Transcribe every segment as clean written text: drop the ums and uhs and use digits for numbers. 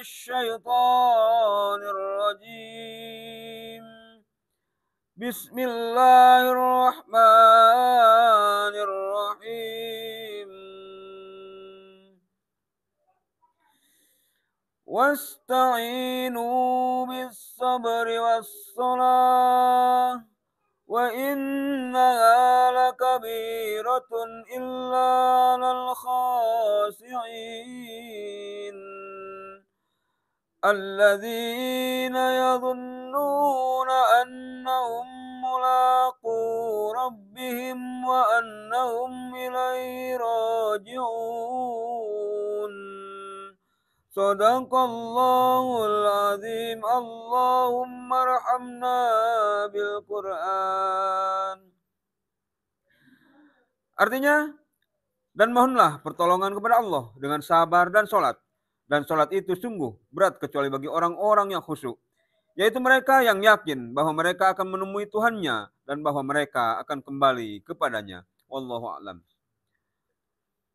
الشيطان الرجيم. بسم الله الرحمن الرحيم. واستعينوا بالصبر والصلاة وإنها لكبيرة إلا على الخاشعين الذين يظنون أنهم ملاقو ربهم وأنهم إليه راجعون. Sadaqallahul azim. Allahumma arhamna bil Qur'an. Artinya, dan mohonlah pertolongan kepada Allah dengan sabar dan sholat. Dan sholat itu sungguh berat kecuali bagi orang-orang yang khusyuk, yaitu mereka yang yakin bahwa mereka akan menemui Tuhannya dan bahwa mereka akan kembali kepadanya. Wallahu a'lam.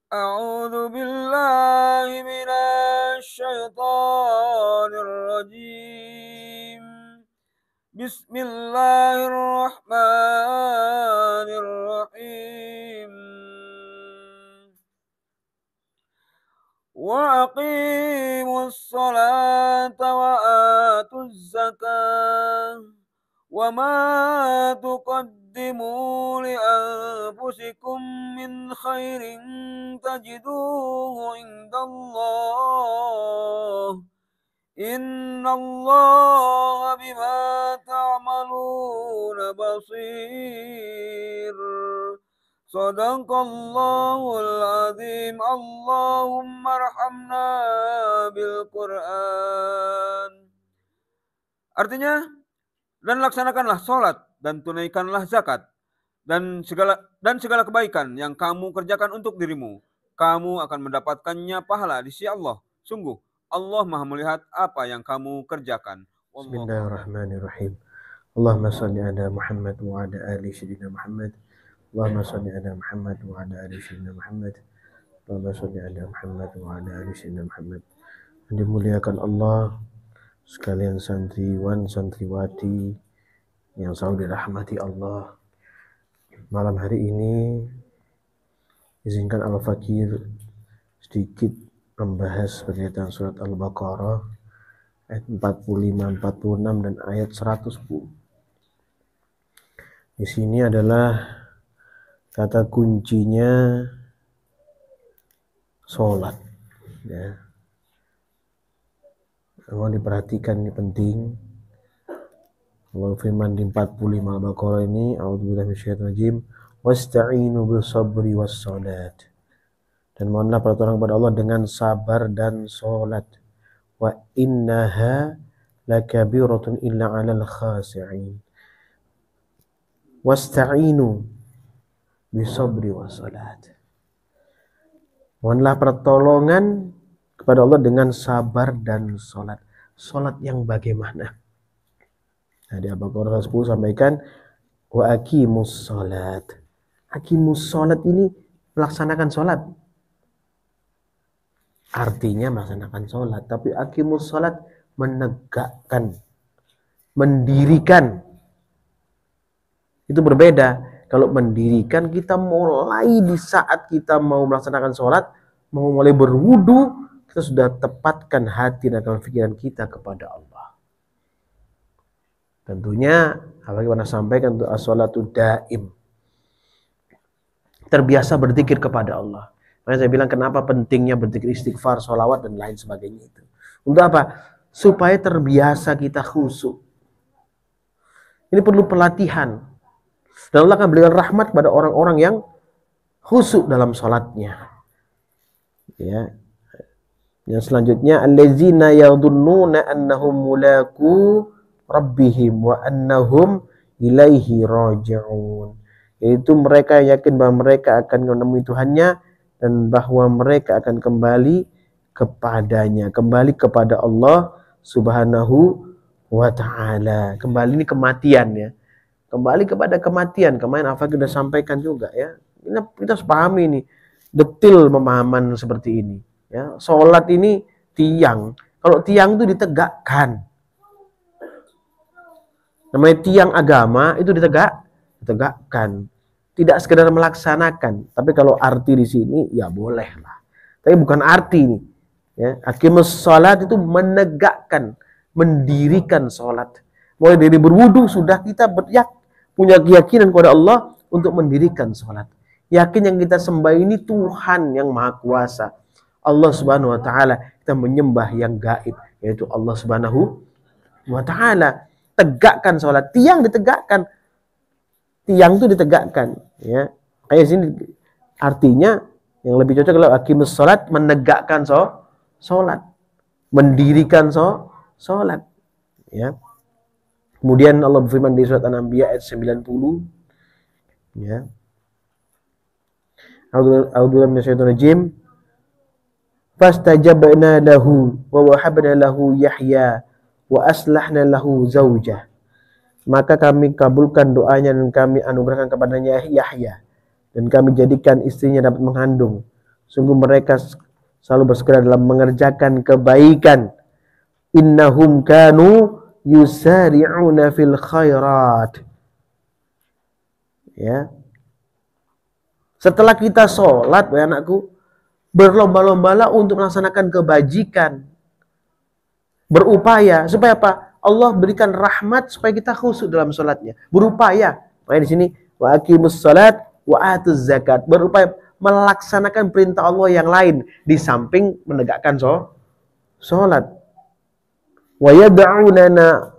A'udzu billahi minasy syaithanir rajim. Bismillahirrahmanirrahim. Wa aqimus salata wa atuz zakah wa ma tuqaddimu li anfusikum min khairin tajiduhu indallah innallaha bima ta'maluna basir. Sadaqallahul azim. Allahumma arhamna bil Qur'an. Artinya, dan laksanakanlah sholat dan tunaikanlah zakat dan segala kebaikan yang kamu kerjakan untuk dirimu, kamu akan mendapatkannya pahala di sisi Allah. Sungguh Allah Maha melihat apa yang kamu kerjakan. Bismillahirrahmanirrahim. Allahumma shalli ala Muhammad wa ala ali sayyidina Muhammad. Allahumma shalli ala Muhammad wa ala ali sayyidina Muhammad. Allahumma shalli ala Muhammad wa ala ali sayyidina Muhammad. Dimuliakan Allah sekalian santriwan santriwati yang selalu dirahmati Allah. Malam hari ini izinkan Al-Fakir sedikit membahas berkaitan surat Al-Baqarah ayat 45, 46 dan ayat 110. Di sini adalah kata kuncinya sholat, ya. Mohon diperhatikan, ini penting. Allah firman di 45 Al-Baqarah ini, a'udzubillahi minasyaitonir rajim, wasta'inu bis sabri was salat. Dan mohonlah pertolongan kepada Allah dengan sabar dan salat. Wa innaha lakabiratun illa 'alal khashi'in. Wasta'inu bis sabri was salat. Mohonlah pertolongan kepada Allah dengan sabar dan salat. Salat yang bagaimana? Nah, di Al-Baqarah 10 sampaikan wa aqimus salat. Aqimus salat ini melaksanakan salat. Artinya melaksanakan salat, tapi aqimus salat menegakkan, mendirikan. Itu berbeda. Kalau mendirikan, kita mulai di saat kita mau melaksanakan sholat, mau mulai berwudu, kita sudah tepatkan hati dan pikiran kita kepada Allah. Tentunya, apalagi pernah sampaikan untuk as-sholatu daim. Terbiasa berzikir kepada Allah. Makanya saya bilang kenapa pentingnya berzikir, istighfar, sholawat, dan lain sebagainya itu. Untuk apa? Supaya terbiasa kita khusyuk. Ini perlu pelatihan. Dan Allah akan berikan rahmat pada orang-orang yang khusyuk dalam sholatnya. Ya. Yang selanjutnya, allazina yadhunnuna annahum mulaku rabbihim wa annahum ilaihi raji'un. Yaitu mereka yang yakin bahwa mereka akan menemui Tuhannya dan bahwa mereka akan kembali kepadanya, kembali kepada Allah Subhanahu wa ta'ala. Kembali ini kematian, ya. Kembali kepada kematian. Kemarin Al-Fakir sudah sampaikan juga, ya. Kita harus pahami ini, detil pemahaman seperti ini, ya. Sholat ini tiang. Kalau tiang itu ditegakkan. Namanya tiang agama itu ditegakkan. Tidak sekedar melaksanakan. Tapi kalau arti di sini ya boleh lah. Tapi bukan arti ini. Ya, aqimus sholat itu menegakkan, mendirikan sholat. Mulai dari berwudu sudah kita punya keyakinan kepada Allah untuk mendirikan sholat. Yakin yang kita sembah ini Tuhan yang Maha Kuasa. Allah Subhanahu wa taala, kita menyembah yang gaib, yaitu Allah Subhanahu wa taala. Tegakkan sholat, tiang ditegakkan. Tiang itu ditegakkan, ya. Kayak sini artinya yang lebih cocok kalau aqimus sholat, menegakkan sholat, mendirikan sholat, ya. Kemudian Allah berfirman di surat An-Anbiya ayat 90, ya. A'udzu minasyaitonir rajim. Fastajabna lahu wa wahabna lahu Yahya wa aslahna lahu zaujah. Maka kami kabulkan doanya dan kami anugerahkan kepadanya Yahya, dan kami jadikan istrinya dapat mengandung. Sungguh mereka selalu bersegera dalam mengerjakan kebaikan. Innahum kanu yusari'una fil khairat. Ya. Setelah kita sholat, ya anakku, berlomba-lombalah untuk melaksanakan kebajikan. Berupaya supaya apa? Allah berikan rahmat supaya kita khusyuk dalam sholatnya. Berupaya. Makanya di sini wa aqimus sholat wa atuz zakat. Berupaya melaksanakan perintah Allah yang lain di samping menegakkan sholat. Wa yad'unana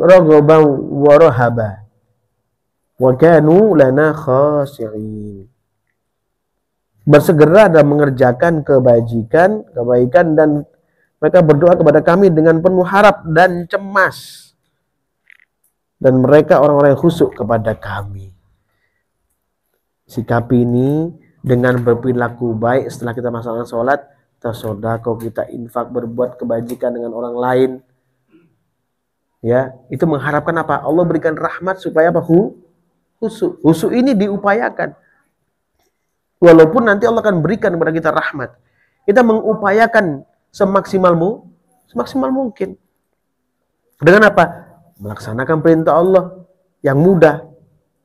raghaban wa rahaba. Wa kanu lana khashi'in. Bersegera dalam mengerjakan kebaikan dan mereka berdoa kepada kami dengan penuh harap dan cemas. Dan mereka orang-orang yang khusyuk kepada kami. Sikapi ini dengan berperilaku baik setelah kita melaksanakan sholat, kita sedekah, kita infak, berbuat kebajikan dengan orang lain. Ya, itu mengharapkan apa? Allah berikan rahmat supaya apa? Khusyuk. Khusyuk ini diupayakan. Walaupun nanti Allah akan berikan kepada kita rahmat. Kita mengupayakan semaksimal mungkin. Dengan apa? Melaksanakan perintah Allah yang mudah.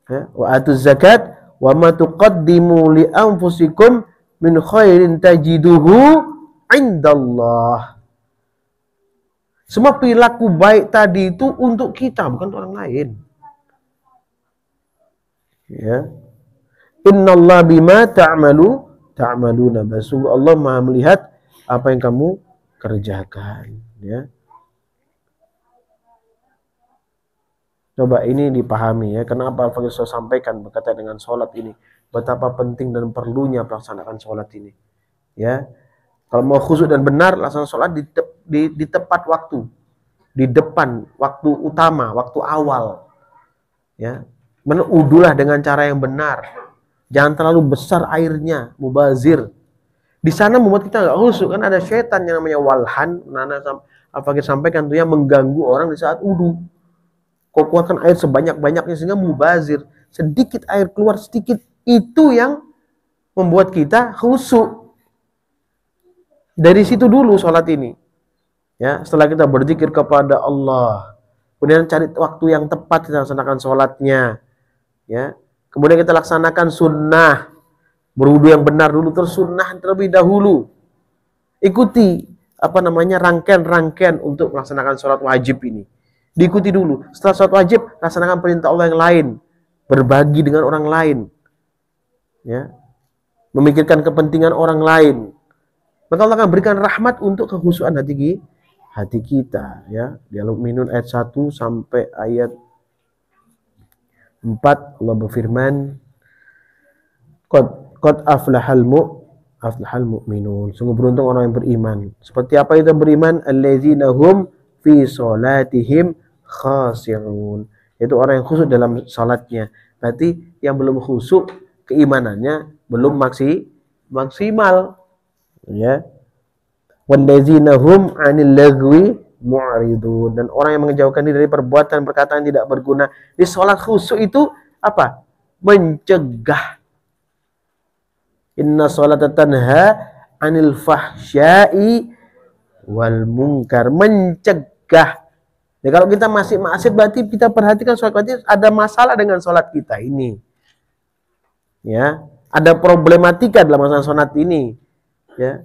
Ya, wa atuz zakat wa ma tuqaddimu li anfusikum min khairin tajiduhu indallah. Semua perilaku baik tadi itu untuk kita, bukan untuk orang lain. Ya. Innallaha bima ta'maluna basir. Allah Maha melihat apa yang kamu kerjakan, ya. Coba ini dipahami, ya. Kenapa Al-Faqih sampaikan berkaitan dengan sholat ini, betapa penting dan perlunya melaksanakan sholat ini, ya. Kalau mau khusyuk dan benar, laksanakan sholat di tepat waktu, di depan waktu utama, waktu awal, ya. Menudulah dengan cara yang benar. Jangan terlalu besar airnya, mubazir. Di sana membuat kita nggak khusyuk, kan ada syaitan yang namanya walhan. Al-Faqih sampaikan itu yang mengganggu orang di saat wudu. Kau keluarkan air sebanyak-banyaknya sehingga mubazir. Sedikit air keluar sedikit, itu yang membuat kita khusyuk. Dari situ dulu sholat ini. Ya, setelah kita berzikir kepada Allah, kemudian cari waktu yang tepat kita laksanakan sholatnya. Ya, kemudian kita laksanakan sunnah, berwudu yang benar dulu, terus sunnah terlebih dahulu. Ikuti rangkaian untuk melaksanakan sholat wajib ini. Diikuti dulu. Setelah sholat wajib, laksanakan perintah Allah yang lain, berbagi dengan orang lain, ya, memikirkan kepentingan orang lain. Maka Allah akan berikan rahmat untuk kekhusyuan hati kita, ya. Di Al-Mu'minun ayat 1 sampai ayat 4 Allah berfirman, Qad aflahal mu'minun. Sungguh beruntung orang yang beriman. Seperti apa itu beriman? Allazina hum fi salatihim khasirun. Itu orang yang khusyuk dalam salatnya. Berarti yang belum khusyuk, keimanannya belum maksimal. Ya. Wallazina hum 'anil lagwi mu'ridun. Dan orang yang mengejauhkan diri dari perbuatan perkataan tidak berguna. Di salat khusyuk itu apa? Mencegah. Inna sholata tanha 'anil fahsya'i wal munkar, mencegah. Ya, kalau kita masih maksiat berarti kita perhatikan sholat, berarti ada masalah dengan sholat kita ini. Ya, ada problematika dalam masalah sholat ini. Ya,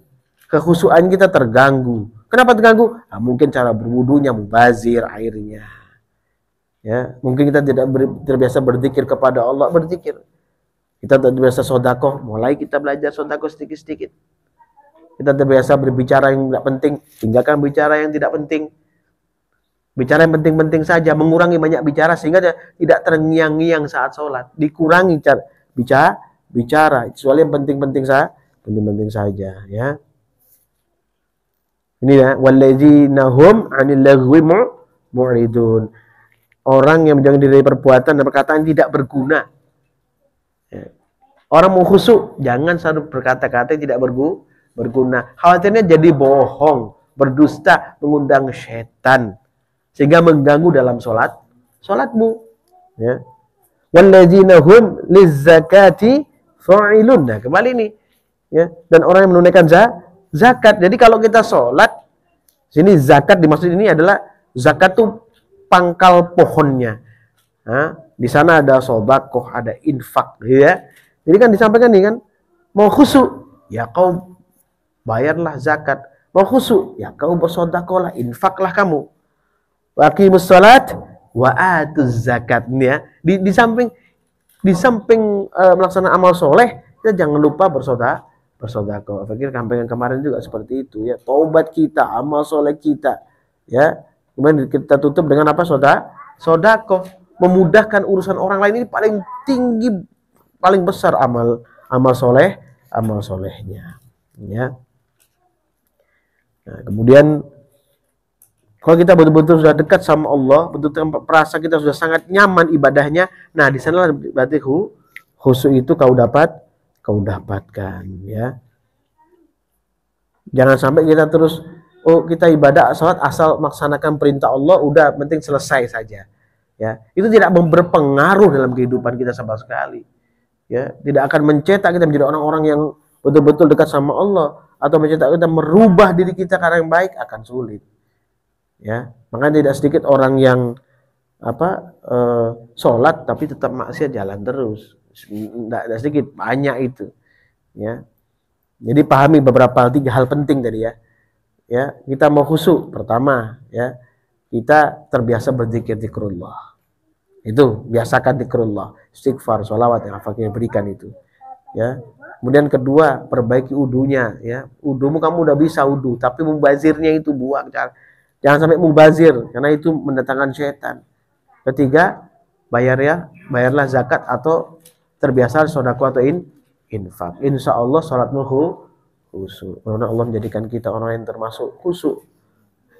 kekhusyuan kita terganggu. Kenapa terganggu? Nah, mungkin cara berwudunya mubazir airnya. Ya, mungkin kita tidak terbiasa berzikir kepada Allah, berzikir. Kita terbiasa sodakoh, mulai kita belajar sodakoh sedikit-sedikit. Kita terbiasa berbicara yang tidak penting, tinggalkan bicara yang tidak penting. Bicara yang penting-penting saja, mengurangi banyak bicara sehingga tidak terngiang-ngiang saat sholat. Dikurangi bicara, kecuali yang penting-penting saja, ya. Ini ya, walladzina hum 'anil lagwi mu'ridun. Orang yang menjauhi dari perbuatan dan perkataan tidak berguna. Ya. Orang mau khusyuk, jangan selalu berkata-kata yang tidak berguna. Khawatirnya jadi bohong, berdusta, mengundang setan, sehingga mengganggu dalam sholatmu. Ya. Walladzina hum lizzakati fa'ilun. Nah, kembali nih. Ya. Dan orang yang menunaikan zakat. Jadi kalau kita sholat, sini zakat dimaksud ini adalah zakat tuh pangkal pohonnya. Nah, di sana ada sodakoh, ada infak, ya. Jadi kan disampaikan nih kan, mau khusyuk, ya kau bayarlah zakat. Mau khusyuk, ya kau bersodakohlah, infaklah kamu. Waqimus salat wa atuz zakat. Ini ya. Di samping melaksanakan amal soleh, kita jangan lupa bersodakoh. Fakir kampanye kemarin juga seperti itu ya. Taubat kita, amal soleh kita, ya. Kemudian kita tutup dengan apa? Sodakoh. Memudahkan urusan orang lain ini paling tinggi, paling besar amal solehnya, ya. Nah, kemudian kalau kita betul-betul sudah dekat sama Allah, betul-betul merasa kita sudah sangat nyaman ibadahnya, nah di sana berarti khusyuk itu kau dapatkan, ya. Jangan sampai kita terus kita ibadah salat asal melaksanakan perintah Allah, udah penting selesai saja. Ya, itu tidak berpengaruh dalam kehidupan kita sama sekali. Ya, tidak akan mencetak kita menjadi orang-orang yang betul-betul dekat sama Allah, atau mencetak kita merubah diri kita ke arah yang baik, akan sulit. Ya, makanya tidak sedikit orang yang sholat tapi tetap maksiat jalan terus. Tidak sedikit, banyak itu. Ya, jadi pahami beberapa 3 hal penting tadi ya. Ya, kita mau khusyuk, pertama ya, kita terbiasa berzikir zikrullah. Itu biasakan zikrullah, istighfar, sholawat yang fakir berikan itu. Ya. Kemudian kedua, perbaiki wudunya, ya. Wudumu kamu udah bisa wudu, tapi mubazirnya itu buang. Jangan sampai mubazir, karena itu mendatangkan setan. Ketiga, bayarlah zakat atau terbiasa sedekah atau infak. Insya Allah sholatmu khusyuk. Karena Allah menjadikan kita orang yang termasuk khusyuk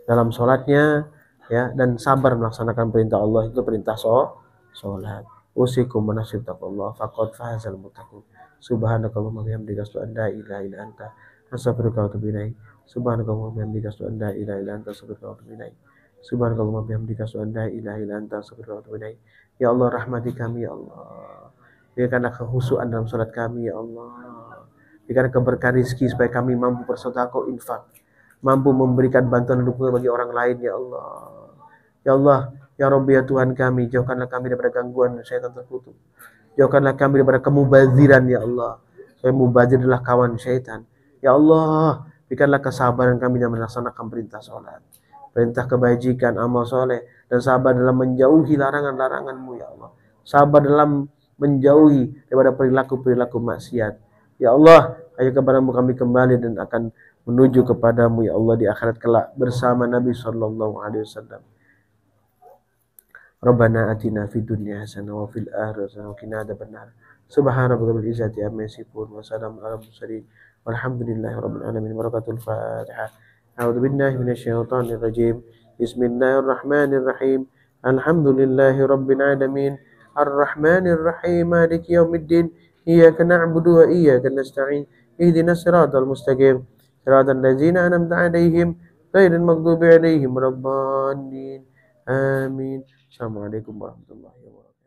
dalam sholatnya, ya, dan sabar melaksanakan perintah Allah, itu perintah sholat. Usikum manasib taqullah faqad fazal muttaqun. Subhanakallahumma bihamdika asyhadu an la ilaha illa anta astaghfiruka wa atubu ilaik. Subhanakallahumma bihamdika asyhadu an la ilaha illa anta astaghfiruka wa atubu ilaik. Subhanakallahumma bihamdika asyhadu an la ilaha illa anta astaghfiruka wa atubu ilaik. Ya Allah, rahmati kami ya Allah. Berikanlah kekhusyuan dalam salat kami ya Allah. Berikan keberkahan rezeki supaya kami mampu bersedekah, infak, mampu memberikan bantuan dukungan bagi orang lain ya Allah. Ya Allah, ya Rabbi, ya Tuhan kami, jauhkanlah kami daripada gangguan syaitan terkutuk. Jauhkanlah kami daripada kemubaziran ya Allah. Supaya mubazir adalah kawan syaitan. Ya Allah, berikanlah kesabaran kami dalam melaksanakan perintah sholat, perintah kebajikan, amal soleh, dan sabar dalam menjauhi larangan-larangan-Mu ya Allah. Sabar dalam menjauhi daripada perilaku-perilaku maksiat. Ya Allah, hanya kepada-Mu kami kembali dan akan menuju kepadamu ya Allah di akhirat kelak bersama Nabi sallallahu alaihi wasallam. Rabbana atina fid dunya hasanah wa fil akhirati hasanah wa qina adzabannar. Subhana rabbil izzati amma yasifun wa salamun alal mursalin walhamdulillahi rabbil alamin. Barakatul Fatihah. A'udzu billahi minasyaitonir rajim. Bismillahirrahmanirrahim. Alhamdulillahi rabbil alamin. Arrahmanir rahim. Maliki yaumiddin. Iyyaka na'budu wa iyyaka nasta'in. Ihdinas siratal mustaqim. Siratal ladzina an'amta 'alaihim ghairil maghdubi 'alaihim waladdallin. Amin. Assalamualaikum warahmatullahi wabarakatuh.